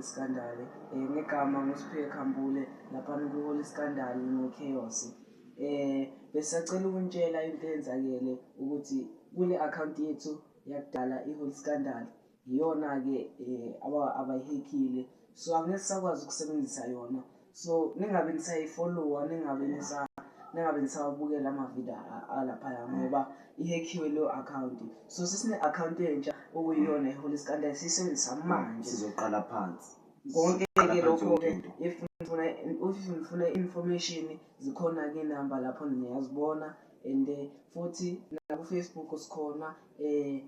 Scandal. Ngegama nguSiphiwe Khambule lapha ku-Holy Scandal no-Chaos. Besacela ukunitshela into eyenzakele ukuthi kule account yethu yakudala i-Holy Scandal iyona-ke abayihekile, so angeke sakwazi ukusebenzisa yona. So ningabe nisayifollowa, ningabe nisawabukela amavidiyo alaphaya ngoba ihekhiwe leyo account. So sesine-account entsha okuyiyona i-Holy Scandal siyisebenzisa manje. Sizoqala phansi. Konke-ke lokho-ke if nifuna information zikhona-ke inamba lapho niyazibona, and futhi naku-Facebook sikhona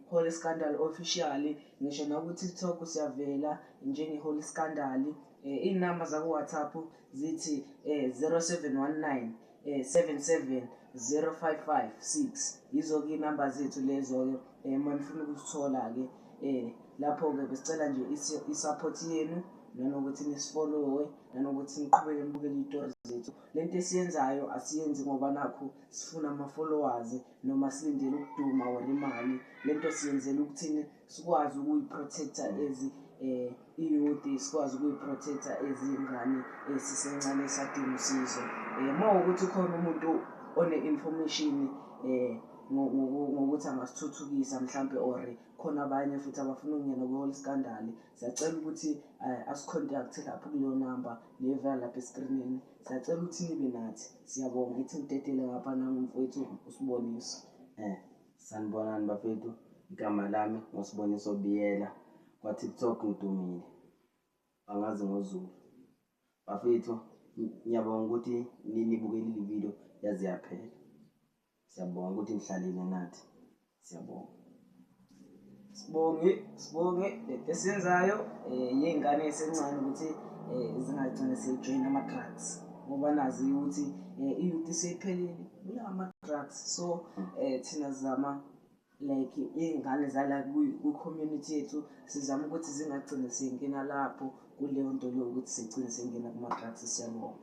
Holy Scandal Official, ngisho naku-TikTok siyavela njenge-Holy Scandal. Iy'namba zaku-WhatsApp zithi 0719 770556. Yizo-ke iy'namba zethu lezo-ke manifuna ukusithola-ke. Lapho-ke besicela nje i-support yenu, nanokuthi nisifollowe, nanokuthi niqhubeke nibukele iy'tori zethu. Lento esiyenzayo asiyenzi ngoba nakhu sifuna ama-followers noma silindele ukuduma or imali. Lento siyenzela ukuthini sikwazi ukuyi-protect-a as i-youth, sikwazi ukuyi-protect-a as iy'ngane esisencane esadinga usizo. Mawukuthi khona umuntu one-information ngokuthi angasithuthukisa mhlampe, or khona abanye futhi abafuna ukungena ku-Holy Scandal, siyacela ukuthi asicontact lapho kuleyo namba levela lapha esikrinini. Siyacela ukuthi nibe nathi. Siyabonga ithi ngidedele ngapha nangumfowethu uSiboniso. Sanibonani bafethu, igama lami nguSiboniso Biyela, kwa-TikTok ngidumile, angazi ngoZulu. Bafethu ngiyabonga ukuthi nibukele le video yaze yaphela. Siyabonga ukuthi nihlalile nathi. Siyabonga. Sibonge lento esiyenzayo yey'ngane esencane ukuthi zingagcine seyijoyina ama-drugs ngoba nazi ukuthi i-youth seyiphelile kula ama-drugs. So thina sizama like iy'ngane zala ku-community yethu, sizama ukuthi zingagcine sey'ngena lapho kuleyo nto leyo ukuthi sigcine sey'ngena kuma-drugs. Siyabonga.